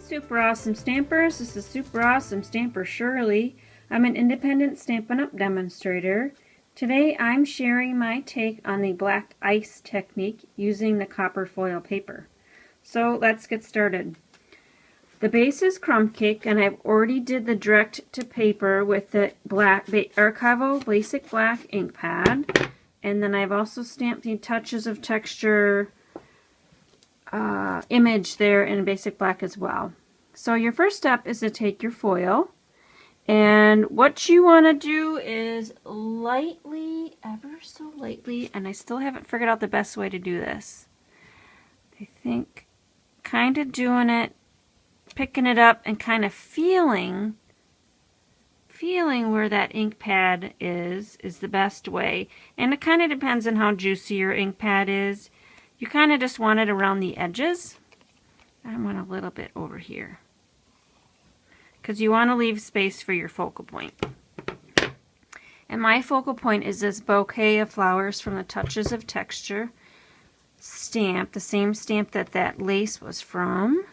Super Awesome Stampers. This is Super Awesome Stamper Shirley. I'm an independent Stampin' Up! Demonstrator. Today I'm sharing my take on the black ice technique using the copper foil paper. So let's get started. The base is crumb cake, and I've already did the direct to paper with the black Archival Basic Black ink pad, and then I've also stamped the touches of texture image there in basic black as well. So your first step is to take your foil, and what you want to do is lightly, ever so lightly, and I still haven't figured out the best way to do this. I think kind of doing it, picking it up and kind of feeling where that ink pad is the best way. And it kind of depends on how juicy your ink pad is. You kind of just want it around the edges. I want a little bit over here, because you want to leave space for your focal point. And my focal point is this bouquet of flowers from the Touches of Texture stamp, the same stamp that lace was from.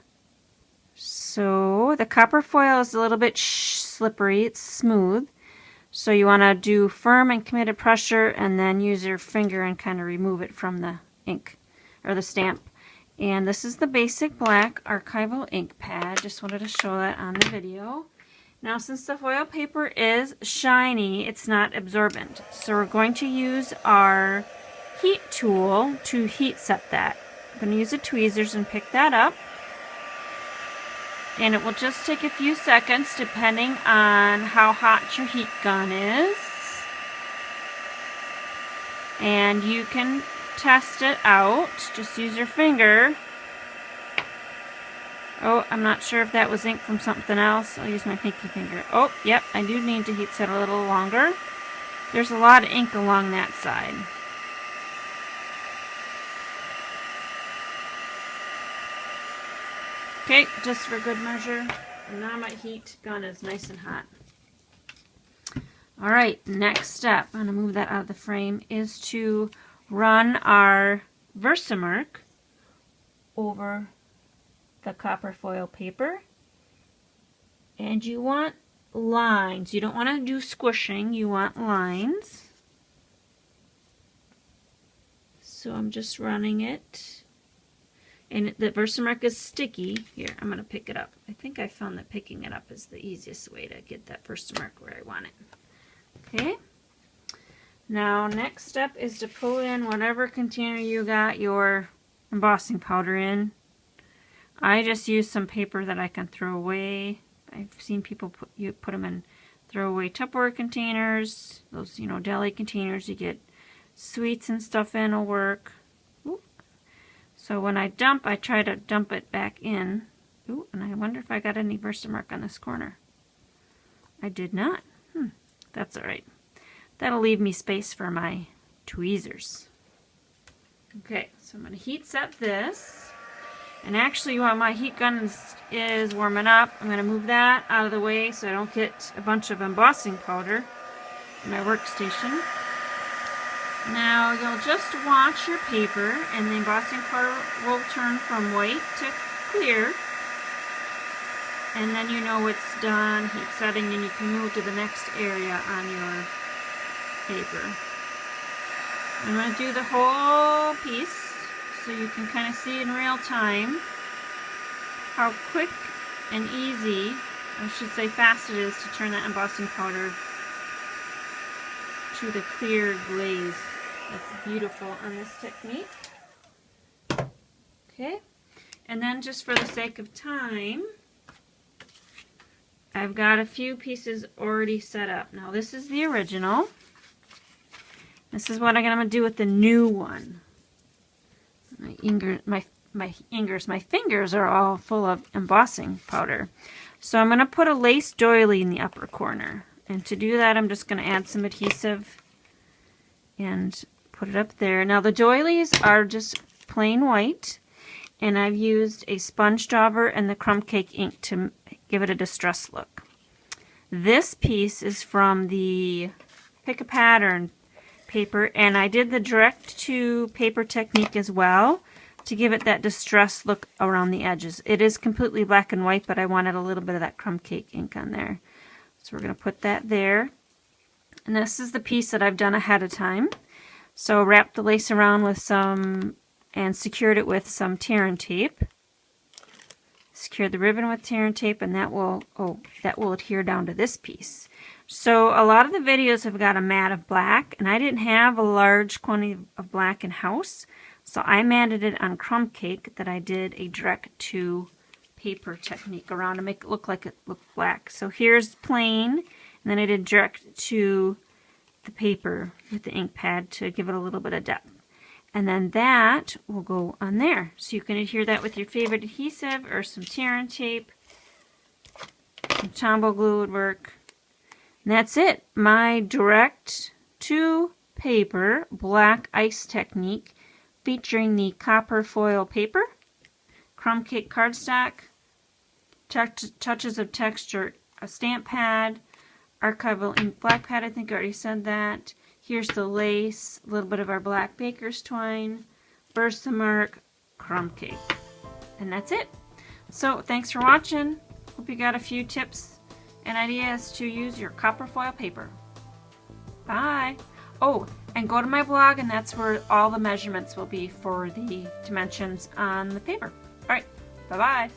So the copper foil is a little bit slippery, it's smooth. So you want to do firm and committed pressure, and then use your finger and kind of remove it from the ink or the stamp. And this is the basic black archival ink pad. Just wanted to show that on the video. Now, since the foil paper is shiny, it's not absorbent. So we're going to use our heat tool to heat set that. I'm going to use the tweezers and pick that up. And it will just take a few seconds depending on how hot your heat gun is. And you can test it out. Just use your finger. Oh, I'm not sure if that was ink from something else. I'll use my pinky finger. Oh, yep, I do need to heat set a little longer. There's a lot of ink along that side. Okay, just for good measure. And now my heat gun is nice and hot. Alright, next step, I'm going to move that out of the frame, is to run our Versamark over the copper foil paper. And you want lines. You don't want to do squishing, you want lines. So I'm just running it. And the Versamark is sticky. Here, I'm going to pick it up. I think I found that picking it up is the easiest way to get that Versamark where I want it. Okay. Now, next step is to pull in whatever container you got your embossing powder in. I just use some paper that I can throw away. I've seen people put them in throwaway Tupperware containers. Those, deli containers you get sweets and stuff in will work. Ooh. So when I dump, I try to dump it back in. Ooh, and I wonder if I got any Versamark on this corner. I did not. That's alright. That'll leave me space for my tweezers. Okay, so I'm going to heat set this. And actually, while my heat gun is warming up, I'm going to move that out of the way so I don't get a bunch of embossing powder in my workstation. Now, you'll just watch your paper, and the embossing powder will turn from white to clear. And then you know it's done heat setting, and you can move to the next area on your paper. I'm going to do the whole piece so you can kind of see in real time how quick and easy, I should say fast, it is to turn that embossing powder to the clear glaze. That's beautiful on this technique. Okay, and then just for the sake of time, I've got a few pieces already set up. Now this is the original. This is what I'm going to do with the new one. My fingers are all full of embossing powder. So I'm going to put a lace doily in the upper corner. And to do that, I'm just going to add some adhesive and put it up there. Now the doilies are just plain white, and I've used a sponge dauber and the crumb cake ink to give it a distress look. This piece is from the Pick a Pattern paper, and I did the direct to paper technique as well. to give it that distressed look around the edges. It is completely black and white, but I wanted a little bit of that crumb cake ink on there. So we're going to put that there. And this is the piece that I've done ahead of time. So wrapped the lace around with some, and secured it with some tear and tape. Secure the ribbon with tear and tape, and that will adhere down to this piece. So a lot of the videos have got a mat of black, and I didn't have a large quantity of black in house, so I matted it on crumb cake that I did a direct to paper technique around to make it look like it looked black. So here's plain, and then I did direct to the paper with the ink pad to give it a little bit of depth. And then that will go on there. So you can adhere that with your favorite adhesive or some tear and tape. Some Tombow glue would work. And that's it. My direct to paper black ice technique featuring the copper foil paper, crumb cake cardstock, touches of texture, a stamp pad, archival ink black pad, I think I already said that. Here's the lace, a little bit of our black baker's twine, Versamark, crumb cake. And that's it. So thanks for watching. Hope you got a few tips and ideas to use your copper foil paper. Bye. Oh, and go to my blog, and that's where all the measurements will be for the dimensions on the paper. All right, bye-bye.